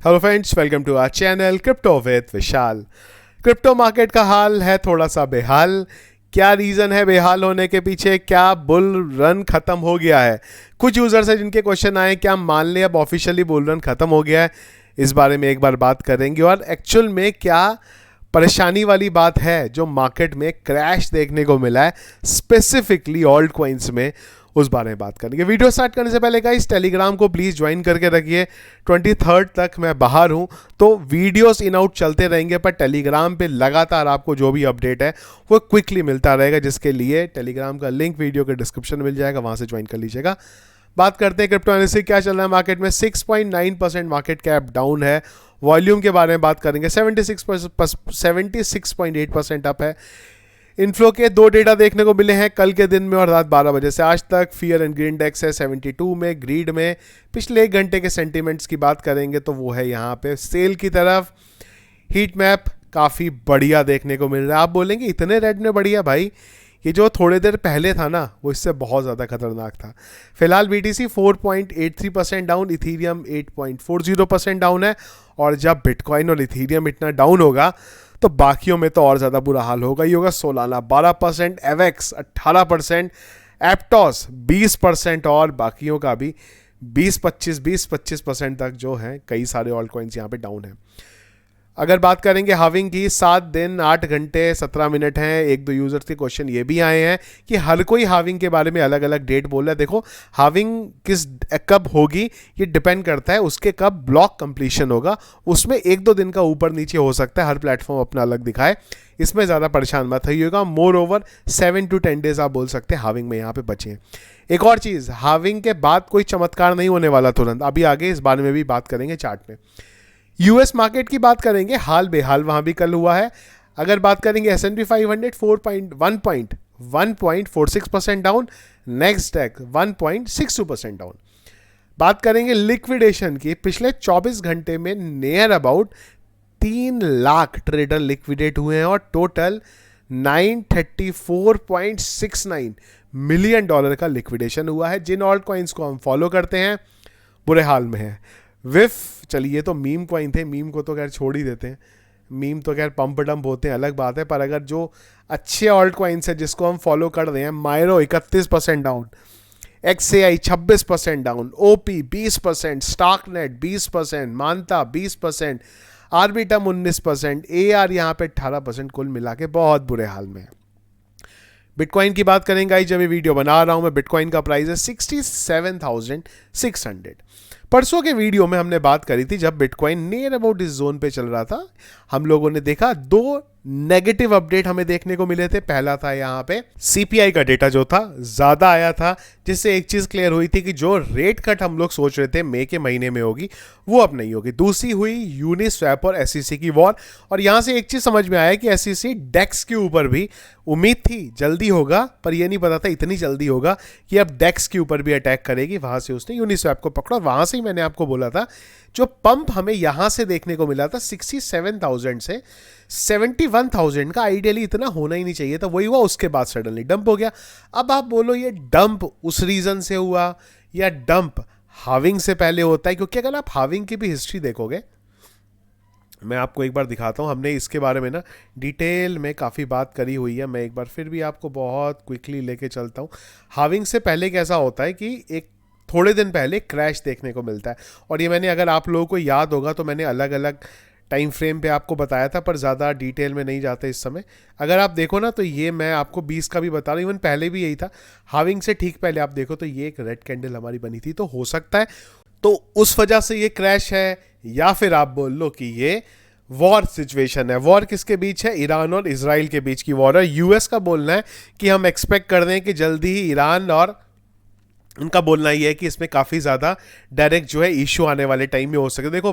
Hello friends, welcome to our channel crypto with Vishal. Crypto market का हाल है थोड़ा सा बेहाल। क्या रीज़न है बेहाल होने के पीछे? क्या बुल रन ख़त्म हो गया है? कुछ यूज़र्स हैं जिनके क्वेश्चन आए, क्या मान लें अब ऑफिशियली बुल रन ख़त्म हो गया है? इस बारे में एक बार बात करेंगे। और एक्चुअल में क्या परेशानी वाली बात है जो मार्केट में क्रैश देखने को मिला है स्पेसिफिकली ऑल्ट कॉइन्स में, उस बारे में बात करेंगे। वीडियो स्टार्ट करने से पहले गाइस टेलीग्राम को प्लीज़ ज्वाइन करके रखिए। 23 तक मैं बाहर हूं तो वीडियोस इन आउट चलते रहेंगे, पर टेलीग्राम पे लगातार आपको जो भी अपडेट है वो क्विकली मिलता रहेगा, जिसके लिए टेलीग्राम का लिंक वीडियो के डिस्क्रिप्शन में मिल जाएगा, वहां से ज्वाइन कर लीजिएगा। बात करते हैं क्रिप्टो एनालिसिस क्या चल रहा है मार्केट में। 6.9% मार्केट कैप डाउन है। वॉल्यूम के बारे में बात करेंगे। 76.8% अप है। इनफ्लो के दो डेटा देखने को मिले हैं कल के दिन में और रात 12 बजे से आज तक। फियर एंड ग्रीन इंडेक्स है 72 में, ग्रीड में। पिछले एक घंटे के सेंटीमेंट्स की बात करेंगे तो वो है यहाँ पे सेल की तरफ। हीट मैप काफ़ी बढ़िया देखने को मिल रहा है। आप बोलेंगे इतने रेड में बढ़िया? भाई ये जो थोड़ी देर पहले था ना, वो इससे बहुत ज़्यादा खतरनाक था। फिलहाल BTC 4.83% डाउन, इथीरियम 8.40% डाउन है। और जब बिटकॉइन और इथीरियम इतना डाउन होगा तो बाकियों में तो और ज़्यादा बुरा हाल होगा ही होगा। सोलाना 12%, एवेक्स 18%, एप्टॉस 20% और बाकियों का भी 20-25% तक जो है कई सारे ऑल्ट कॉइन्स यहाँ पे डाउन है। अगर बात करेंगे हाविंग की, 7 दिन 8 घंटे 17 मिनट हैं। एक दो यूजर्स के क्वेश्चन ये भी आए हैं कि हर कोई हाविंग के बारे में अलग अलग डेट बोल रहा है। देखो, हाविंग कब होगी ये डिपेंड करता है उसके कब ब्लॉक कंप्लीशन होगा। उसमें एक दो दिन का ऊपर नीचे हो सकता है, हर प्लेटफॉर्म अपना अलग दिखाए, इसमें ज़्यादा परेशान मत होइएगा। मोर ओवर 7 to 10 डेज आप बोल सकते हैं हाविंग में यहाँ पे बचे हैं। एक और चीज़, हाविंग के बाद कोई चमत्कार नहीं होने वाला तुरंत, अभी आगे इस बारे में भी बात करेंगे चार्ट में। यूएस मार्केट की बात करेंगे, हाल बेहाल वहां भी कल हुआ है। अगर बात करेंगे S&P 500 1.46% डाउन, नेस्डैक 1.62% डाउन। बात करेंगे लिक्विडेशन की, पिछले 24 घंटे में near about 3 lakh trader liquidate हुए हैं और टोटल $934.69 मिलियन का लिक्विडेशन हुआ है। जिन ऑल्ट कॉइन्स को हम फॉलो करते हैं बुरे हाल में है। विफ, चलिए ये तो मीम कॉइन थे, मीम को तो खैर छोड़ ही देते हैं, मीम तो खैर पंप डंप होते हैं, अलग बात है। पर अगर जो अच्छे ऑल्ट कॉइन्स है जिसको हम फॉलो कर रहे हैं, Miro 31% down, XAI 26% down, OP 20%, stockinette 20%, मानता 20%, आर्बिटम 19%, AR यहाँ पे 18%, कुल मिला के बहुत बुरे हाल में है। बिटकॉइन की बात करेंगे, जब ये वीडियो बना रहा हूं मैं, बिटकॉइन का प्राइस है 67,600। परसों के वीडियो में हमने बात करी थी जब बिटकॉइन नियर अबाउट इस जोन पे चल रहा था। हम लोगों ने देखा दो नेगेटिव अपडेट हमें देखने को मिले थे। पहला था यहाँ पे CPI का डेटा जो था ज़्यादा आया था, जिससे एक चीज़ क्लियर हुई थी कि जो रेट कट हम लोग सोच रहे थे मई के महीने में होगी, वो अब नहीं होगी। दूसरी हुई यूनिस्वैप और SEC की वॉर, और यहाँ से एक चीज़ समझ में आया कि SEC डेक्स के ऊपर भी, उम्मीद थी जल्दी होगा पर यह नहीं पता था इतनी जल्दी होगा कि अब डेक्स के ऊपर भी अटैक करेगी। वहाँ से उसने यूनिस्वैप को पकड़ा। वहाँ से ही मैंने आपको बोला था जो पंप हमें यहाँ से देखने को मिला था 67,000 से 71,000 का, आइडियली इतना होना ही नहीं चाहिए था, वही हुआ। उसके बाद सडनली डंप हो गया। अब आप बोलो ये डंप उस रीजन से हुआ या डंप हाविंग से पहले होता है? क्योंकि अगर आप हाविंग की भी हिस्ट्री देखोगे, मैं आपको एक बार दिखाता हूँ, हमने इसके बारे में ना डिटेल में काफ़ी बात करी हुई है। मैं एक बार फिर भी आपको बहुत क्विकली लेके चलता हूँ। हाविंग से पहले कैसा होता है कि एक थोड़े दिन पहले क्रैश देखने को मिलता है, और ये मैंने, अगर आप लोगों को याद होगा तो मैंने अलग अलग टाइम फ्रेम पे आपको बताया था, पर ज़्यादा डिटेल में नहीं जाते इस समय। अगर आप देखो ना तो ये मैं आपको 20 का भी बता रहा हूँ, इवन पहले भी यही था। हाविंग से ठीक पहले आप देखो तो ये एक रेड कैंडल हमारी बनी थी, तो हो सकता है तो उस वजह से ये क्रैश है, या फिर आप बोल लो कि ये वॉर सिचुएशन है। वॉर किसके बीच है? ईरान और इजराइल के बीच की वॉर है। यूएस का बोलना है कि हम एक्सपेक्ट कर रहे हैं कि जल्दी ही ईरान, और उनका बोलना ये है कि इसमें काफ़ी ज़्यादा डायरेक्ट जो है इशू आने वाले टाइम में हो सके। देखो,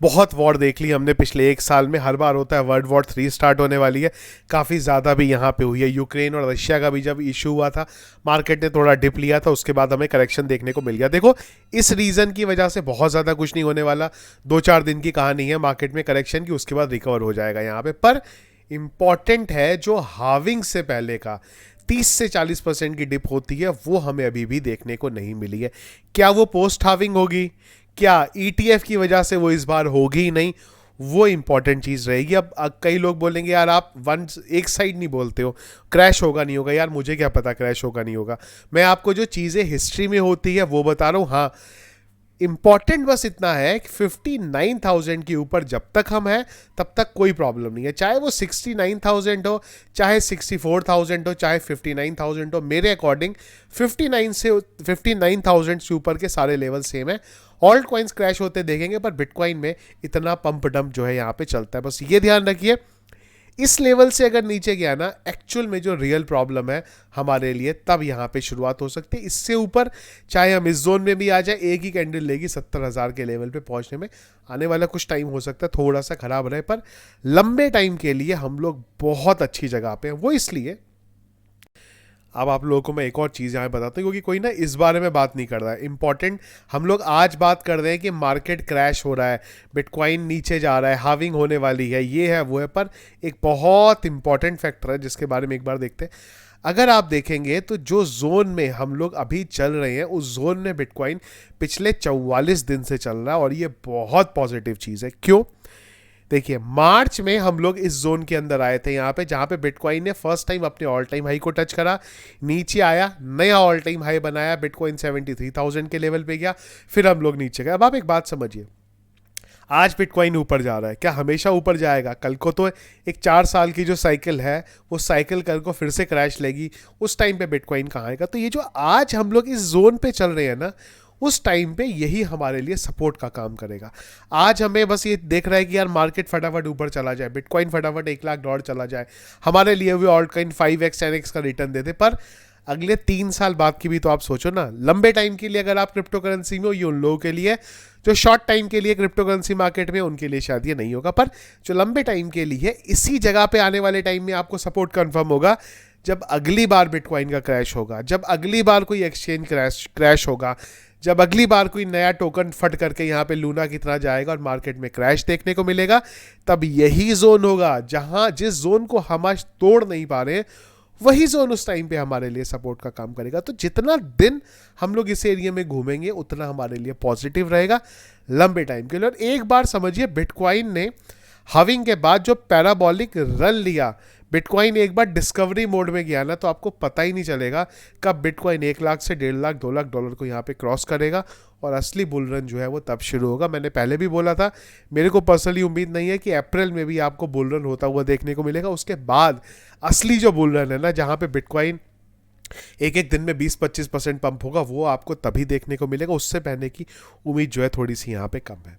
बहुत वॉर देख ली हमने पिछले एक साल में, हर बार होता है। वर्ल्ड वॉर 3 स्टार्ट होने वाली है, काफ़ी ज़्यादा भी यहाँ पे हुई है। यूक्रेन और रशिया का भी जब इशू हुआ था, मार्केट ने थोड़ा डिप लिया था, उसके बाद हमें करेक्शन देखने को मिल गया। देखो, इस रीज़न की वजह से बहुत ज़्यादा कुछ नहीं होने वाला, 2-4 दिन की कहानी है मार्केट में करेक्शन की, उसके बाद रिकवर हो जाएगा यहाँ पे। पर इम्पॉर्टेंट है जो हाविंग से पहले का 30 से 40% की डिप होती है, वो हमें अभी भी देखने को नहीं मिली है। क्या वो पोस्ट हाविंग होगी? क्या ETF की वजह से वो इस बार होगी ही नहीं, वो इंपॉर्टेंट चीज़ रहेगी। अब कई लोग बोलेंगे यार आप एक साइड नहीं बोलते हो, क्रैश होगा नहीं होगा। यार मुझे क्या पता क्रैश होगा नहीं होगा, मैं आपको जो चीज़ें हिस्ट्री में होती है वो बता रहा हूँ। हाँ, इंपॉर्टेंट बस इतना है कि 59,000 के ऊपर जब तक हम हैं तब तक कोई प्रॉब्लम नहीं है, चाहे वो 69,000 हो, चाहे 64,000 हो, चाहे 59,000 हो। मेरे अकॉर्डिंग 59,000 से ऊपर के सारे लेवल सेम है। ऑल्ट कॉइन्स क्रैश होते देखेंगे पर बिटकॉइन में इतना पंप डंप जो है यहाँ पे चलता है। बस ये ध्यान रखिए, इस लेवल से अगर नीचे गया ना, एक्चुअल में जो रियल प्रॉब्लम है हमारे लिए, तब यहाँ पे शुरुआत हो सकती है। इससे ऊपर चाहे हम इस जोन में भी आ जाए, एक ही कैंडल लेगी 70,000 के लेवल पे पहुंचने में। आने वाला कुछ टाइम हो सकता है थोड़ा सा खराब रहे, पर लंबे टाइम के लिए हम लोग बहुत अच्छी जगह पे हैं। वो इसलिए, अब आप लोगों को मैं एक और चीज़ यहाँ बताता हूँ, क्योंकि कोई ना इस बारे में बात नहीं कर रहा है। इंपॉर्टेंट, हम लोग आज बात कर रहे हैं कि मार्केट क्रैश हो रहा है, बिटकॉइन नीचे जा रहा है, हाविंग होने वाली है, ये है वो है, पर एक बहुत इंपॉर्टेंट फैक्टर है जिसके बारे में एक बार देखते हैं। अगर आप देखेंगे तो जो जोन में हम लोग अभी चल रहे हैं, उस जोन में बिटकॉइन पिछले 44 दिन से चल रहा है, और ये बहुत पॉजिटिव चीज़ है। क्यों? देखिए, मार्च में हम लोग इस जोन के अंदर आए थे यहाँ पे, जहाँ पे बिटकॉइन ने फर्स्ट टाइम अपने ऑल टाइम हाई को टच करा, नीचे आया, नया ऑल टाइम हाई बनाया, बिटकॉइन 73,000 के लेवल पे गया, फिर हम लोग नीचे गए। अब आप एक बात समझिए, आज बिटकॉइन ऊपर जा रहा है, क्या हमेशा ऊपर जाएगा? कल को तो एक 4 साल की जो साइकिल है, वो साइकिल कल को फिर से क्रैश लेगी, उस टाइम पे बिटकॉइन कहाँ आएगा? तो ये जो आज हम लोग इस जोन पे चल रहे हैं ना, उस टाइम पे यही हमारे लिए सपोर्ट का काम करेगा। आज हमें बस ये देख रहा है कि यार मार्केट फटाफट ऊपर चला जाए, बिटकॉइन फटाफट 1 लाख डॉलर चला जाए, हमारे लिए भी ऑल्ट कॉइन 5x 10x का रिटर्न देते। पर अगले 3 साल बाद की भी तो आप सोचो ना। लंबे टाइम के लिए अगर आप क्रिप्टो करेंसी में हो, ये उन लोगों के लिए जो शॉर्ट टाइम के लिए क्रिप्टो करेंसी मार्केट में, उनके लिए शायद ये नहीं होगा, पर जो लंबे टाइम के लिए, इसी जगह पे आने वाले टाइम में आपको सपोर्ट कंफर्म होगा जब अगली बार बिटकॉइन का क्रैश होगा, जब अगली बार कोई एक्सचेंज क्रैश होगा, जब अगली बार कोई नया टोकन फट करके यहाँ पे लूना की तरह जाएगा और मार्केट में क्रैश देखने को मिलेगा। तब यही जोन होगा जहां, जिस जोन को हम आज तोड़ नहीं पा रहे, वही जोन उस टाइम पे हमारे लिए सपोर्ट का काम करेगा। तो जितना दिन हम लोग इस एरिया में घूमेंगे, उतना हमारे लिए पॉजिटिव रहेगा लंबे टाइम के लिए। और एक बार समझिए, बिटकॉइन ने हाविंग के बाद जो पैराबॉलिक रन लिया, बिटकॉइन एक बार डिस्कवरी मोड में गया ना, तो आपको पता ही नहीं चलेगा कब बिटकॉइन 1 लाख से 1.5 लाख 2 लाख डॉलर को यहाँ पे क्रॉस करेगा, और असली बुल रन जो है वो तब शुरू होगा। मैंने पहले भी बोला था, मेरे को पर्सनली उम्मीद नहीं है कि अप्रैल में भी आपको बुल रन होता हुआ देखने को मिलेगा। उसके बाद असली जो बुल रन है ना, जहाँ पे बिटकॉइन एक एक दिन में 20-25% पंप होगा, वो आपको तभी देखने को मिलेगा। उससे पहले की उम्मीद जो है थोड़ी सी यहाँ पे कम है।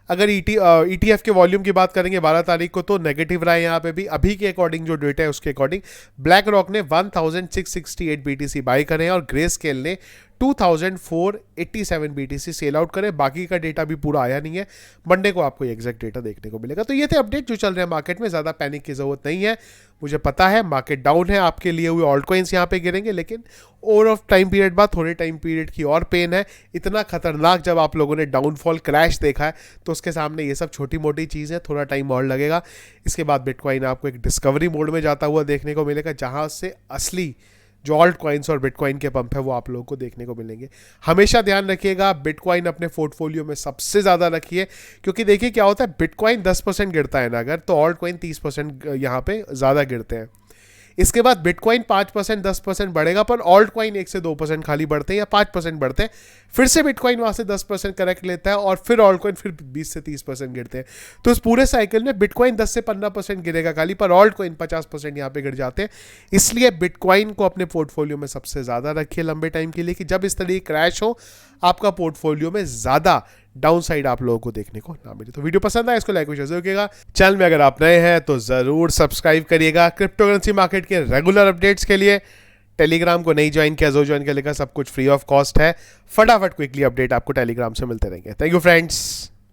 अगर ETF के वॉल्यूम की बात करेंगे 12 तारीख को, तो नेगेटिव रहा है यहाँ पे भी। अभी के अकॉर्डिंग जो डेटा है उसके अकॉर्डिंग ब्लैक रॉक ने 1668 BTC बाई करे हैं और ग्रे स्केल ने 2487 BTC सेल आउट करे। बाकी का डेटा भी पूरा आया नहीं है, मंडे को आपको एग्जैक्ट डेटा देखने को मिलेगा। तो ये थे अपडेट जो चल रहे हैं मार्केट में। ज़्यादा पैनिक की जरूरत नहीं है, मुझे पता है मार्केट डाउन है, आपके लिए हुए ऑल्ट कॉइन्स यहाँ पे गिरेंगे, लेकिन ओवर ऑफ टाइम पीरियड बाद थोड़े टाइम पीरियड की और पेन है। इतना खतरनाक जब आप लोगों ने डाउनफॉल क्रैश देखा है, तो उसके सामने ये सब छोटी मोटी चीज़ है, थोड़ा टाइम और लगेगा। इसके बाद बिटकॉइन आपको एक डिस्कवरी मोड में जाता हुआ देखने को मिलेगा, जहाँ से असली जो ऑल्ट कॉइन्स और बिटकॉइन के पंप है वो आप लोगों को देखने को मिलेंगे। हमेशा ध्यान रखिएगा, बिटकॉइन अपने पोर्टफोलियो में सबसे ज़्यादा रखिए, क्योंकि देखिए क्या होता है, बिटकॉइन 10% गिरता है ना अगर, तो ऑल्ट कॉइन 30% यहाँ पे ज़्यादा गिरते हैं। इसके बाद बिटकॉइन 5% 10% बढ़ेगा, पर ऑल्ट कॉइन 1 से 2% खाली बढ़ते हैं या 5% बढ़ते हैं। फिर से बिटकॉइन वहाँ से 10% करेक्ट लेता है, और फिर ऑल्ट कॉइन फिर 20 से 30% गिरते हैं। तो इस पूरे साइकिल में बिटकॉइन 10 से 15% गिरेगा खाली, पर ऑल्ट कॉइन 50% यहाँ पे गिर जाते हैं। इसलिए बिटकॉइन को अपने पोर्टफोलियो में सबसे ज़्यादा रखिए लंबे टाइम के लिए, कि जब इस तरीके क्रैश हो, आपका पोर्टफोलियो में ज़्यादा डाउन साइड आप लोगों को देखने को ना मिले। तो वीडियो पसंद आए इसको लाइक और शेयर जरूर करिएगा। चैनल में अगर आप नए हैं तो ज़रूर सब्सक्राइब करिएगा। क्रिप्टो करेंसी मार्केट के रेगुलर अपडेट्स के लिए टेलीग्राम को नहीं ज्वाइन किया, जो ज्वाइन कर लेगा, सब कुछ फ्री ऑफ कॉस्ट है। फटाफट क्विकली अपडेट आपको टेलीग्राम से मिलते रहेंगे। Thank you friends.